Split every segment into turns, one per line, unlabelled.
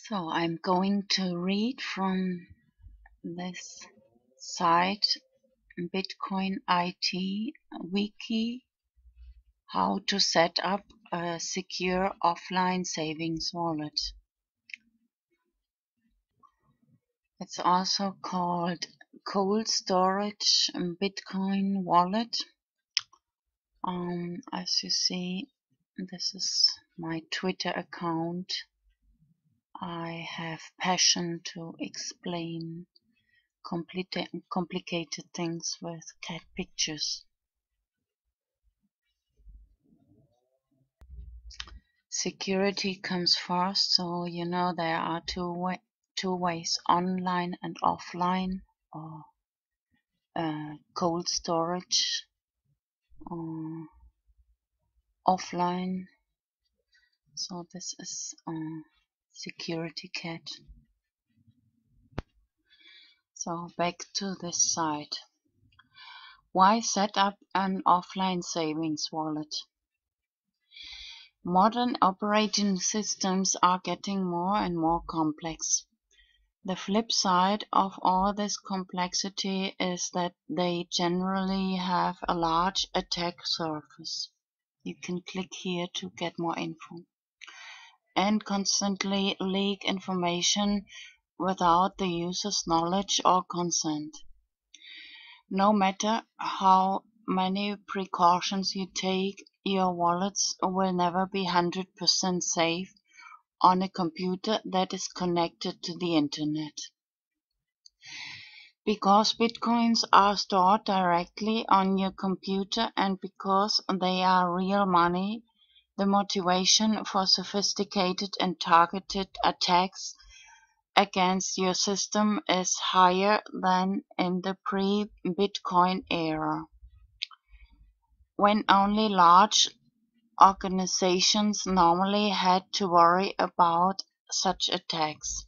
So I'm going to read from this site, Bitcoin IT Wiki, how to set up a secure offline savings wallet. It's also called ColdStorage Bitcoin Wallet. As you see, this is my Twitter account. I have passion to explain complicated things with cat pictures. Security comes first, so you know there are two ways, online and offline, or cold storage or offline. So this is security cat. So back to this site. Why set up an offline savings wallet? Modern operating systems are getting more and more complex. The flip side of all this complexity is that they generally have a large attack surface. You can click here to get more info. And constantly leak information without the user's knowledge or consent. No matter how many precautions you take, your wallets will never be 100% safe on a computer that is connected to the internet. Because bitcoins are stored directly on your computer and because they are real money, the motivation for sophisticated and targeted attacks against your system is higher than in the pre-Bitcoin era, when only large organizations normally had to worry about such attacks.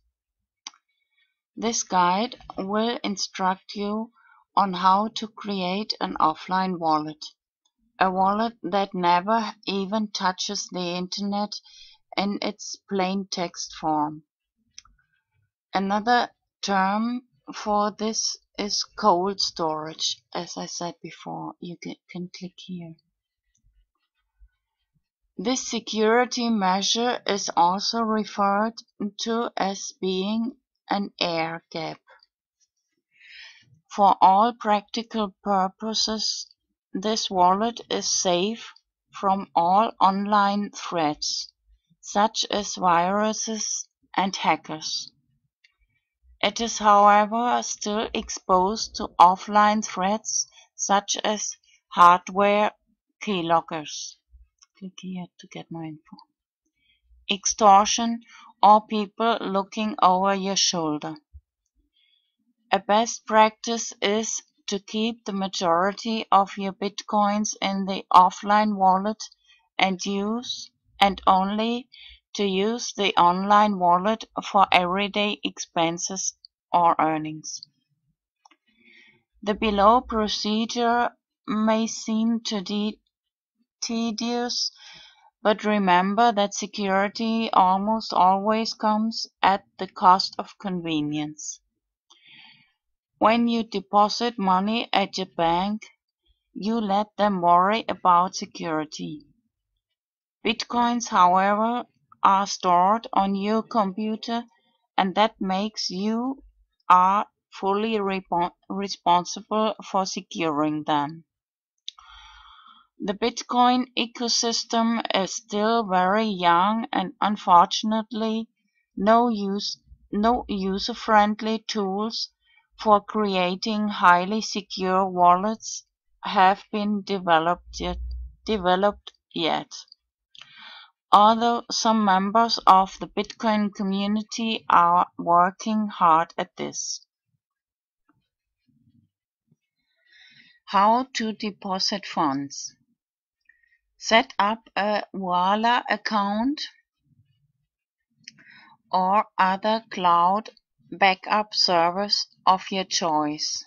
This guide will instruct you on how to create an offline wallet, a wallet that never even touches the internet in its plain text form. Another term for this is cold storage. As I said before, you can click here. This security measure is also referred to as being an air gap. For all practical purposes, this wallet is safe from all online threats, such as viruses and hackers. It is, however, still exposed to offline threats such as hardware keyloggers. Click here to get more info. Extortion or people looking over your shoulder. A best practice is to keep the majority of your bitcoins in the offline wallet and only to use the online wallet for everyday expenses or earnings. The below procedure may seem tedious, but remember that security almost always comes at the cost of convenience. When you deposit money at your bank, you let them worry about security. Bitcoins, however, are stored on your computer, and that makes you are fully responsible for securing them. The Bitcoin ecosystem is still very young, and unfortunately, no user-friendly tools for creating highly secure wallets have been developed yet. Although some members of the Bitcoin community are working hard at this. How to deposit funds. Set up a Voila account or other cloud backup service of your choice.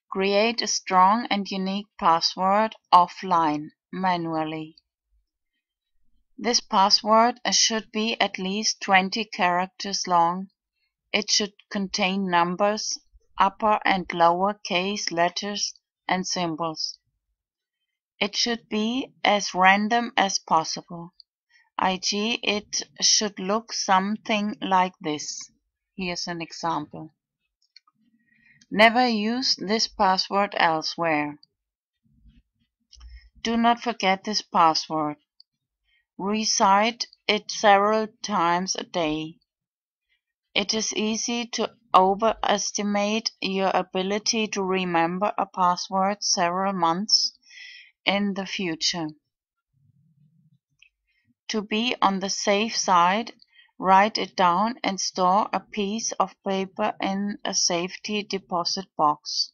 Create a strong and unique password offline, manually. This password should be at least 20 characters long. It should contain numbers, upper and lower case letters and symbols. It should be as random as possible, e.g. it should look something like this. Here's an example. Never use this password elsewhere. Do not forget this password. Recite it several times a day. It is easy to overestimate your ability to remember a password several months in the future. To be on the safe side, write it down and store a piece of paper in a safety deposit box.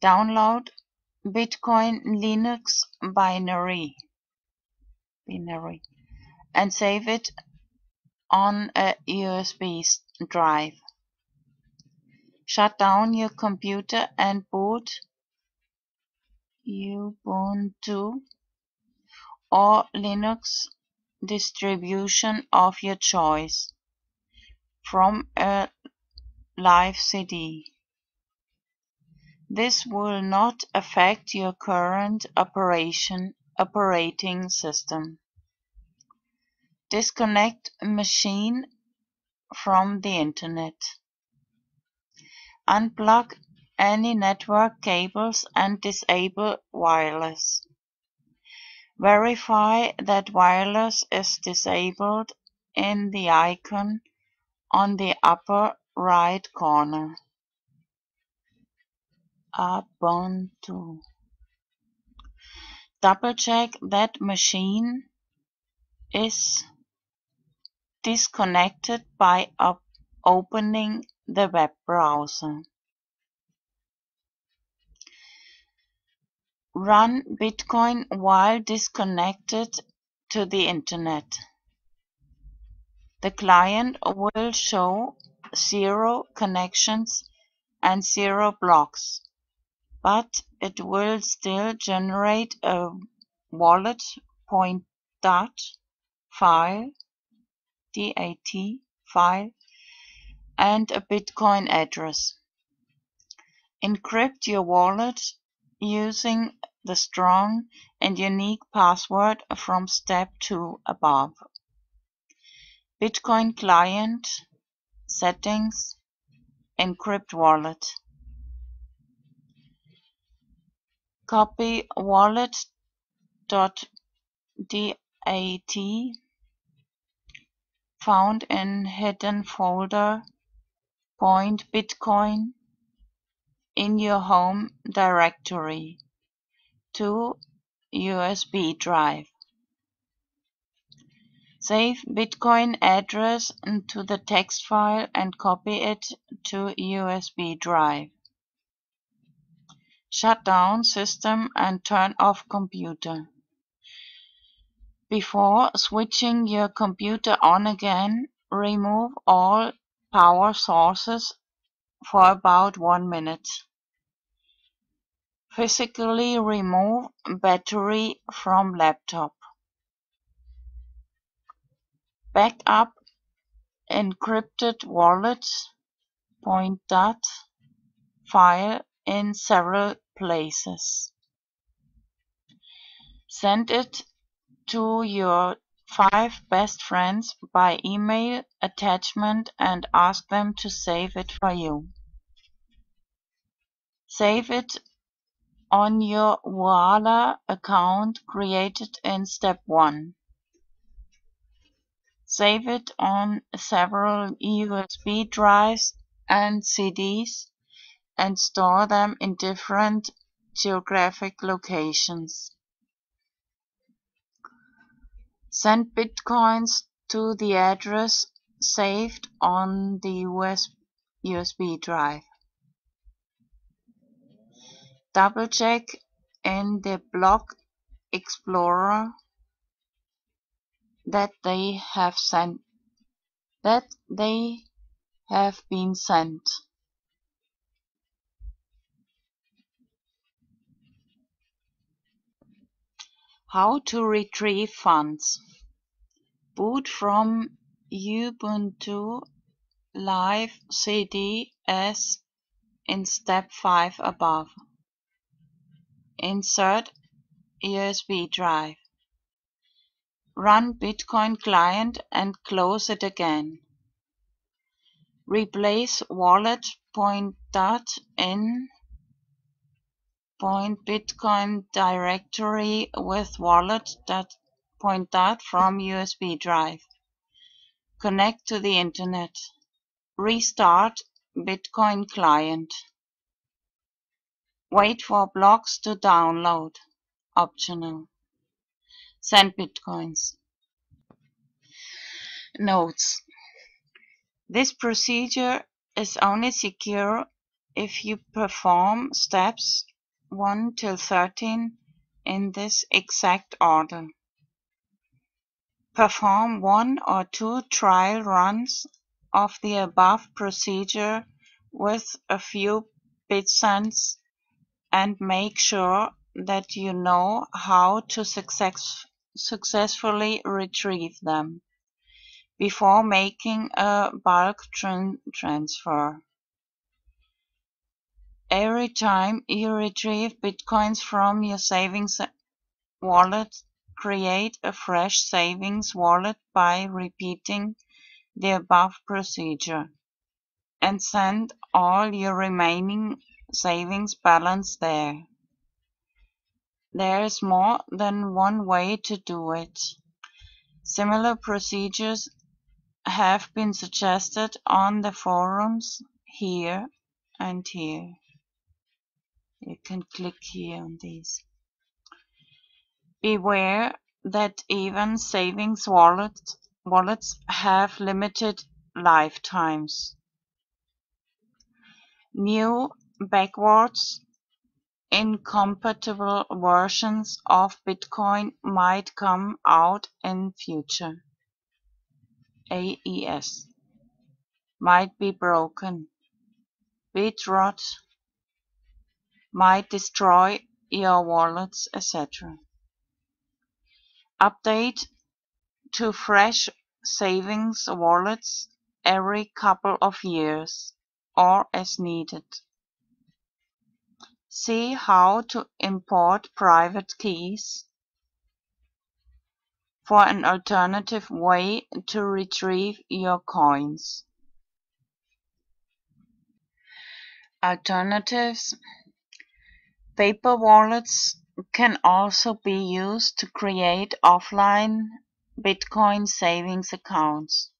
Download Bitcoin Linux binary and save it on a USB drive. Shut down your computer and boot Ubuntu or Linux distribution of your choice from a live CD. This will not affect your current operating system. Disconnect a machine from the Internet. Unplug any network cables and disable wireless. Verify that wireless is disabled in the icon on the upper right corner. Ubuntu. Double-check that machine is disconnected by opening the web browser. Run Bitcoin while disconnected to the Internet. The client will show 0 connections and 0 blocks, but it will still generate a wallet .dat file, file, and a Bitcoin address. Encrypt your wallet using the strong and unique password from step 2 above. Bitcoin client settings, encrypt wallet. Copy wallet.dat found in hidden folder .bitcoin in your home directory to USB drive. Save Bitcoin address to the text file and copy it to USB drive. Shut down system and turn off computer. Before switching your computer on again, remove all power sources for about 1 minute. Physically remove battery from laptop. Back up encrypted wallet .dat file in several places. Send it to your 5 best friends by email attachment and ask them to save it for you. Save it on your Voila account created in step 1. Save it on several USB drives and CDs and store them in different geographic locations. Send bitcoins to the address saved on the USB drive. Double-check in the block explorer that they have been sent. How to retrieve funds. Boot from Ubuntu Live CD as in step 5 above. Insert USB drive. Run Bitcoin client and close it again. Replace wallet.in .bitcoin directory with wallet.dot from USB drive. Connect to the internet. Restart Bitcoin client. Wait for blocks to download. Optional. Send Bitcoins. Notes. This procedure is only secure if you perform steps 1 till 13 in this exact order. Perform 1 or 2 trial runs of the above procedure with a few bitcents and make sure that you know how to successfully retrieve them before making a bulk transfer. Every time you retrieve Bitcoins from your savings wallet, create a fresh savings wallet by repeating the above procedure, and send all your remaining savings balance there. There is more than one way to do it. Similar procedures have been suggested on the forums here and here. You can click here on these. Beware that even savings wallets have limited lifetimes. New backwards incompatible versions of Bitcoin might come out in future. AES might be broken. Bit rot might destroy your wallets, etc. Update to fresh savings wallets every couple of years or as needed. See how to import private keys for an alternative way to retrieve your coins. Alternatives. PaperWallets can also be used to create offline Bitcoin savings accounts.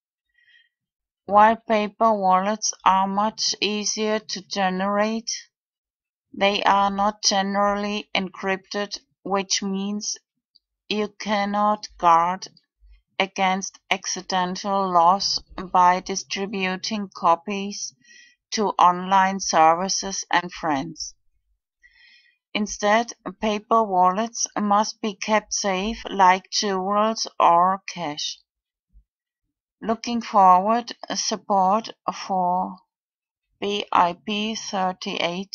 While PaperWallets are much easier to generate, they are not generally encrypted, which means you cannot guard against accidental loss by distributing copies to online services and friends. Instead, paper wallets must be kept safe like jewels or cash. Looking forward, support for BIP38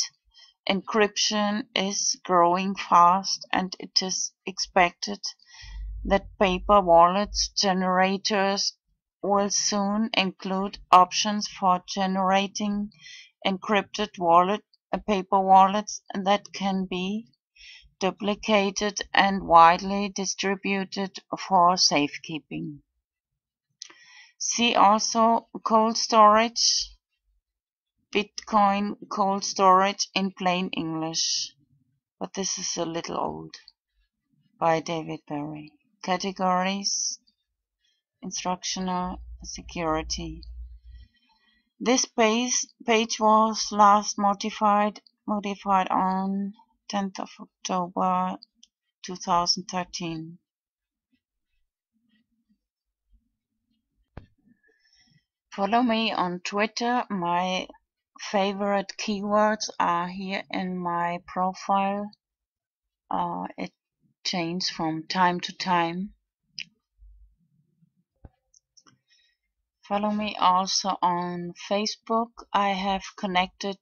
encryption is growing fast, and it is expected that paper wallet generators will soon include options for generating encrypted paper wallets that can be duplicated and widely distributed for safekeeping. See also ColdStorage, Bitcoin ColdStorage in plain English, but this is a little old, by David Berry. Categories, instructional, security. This page was last modified on 10th of October 2013. Follow me on Twitter. My favorite keywords are here in my profile. It changes from time to time. Follow me also on Facebook. I have connected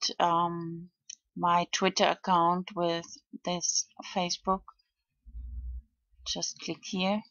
my Twitter account with this Facebook just click here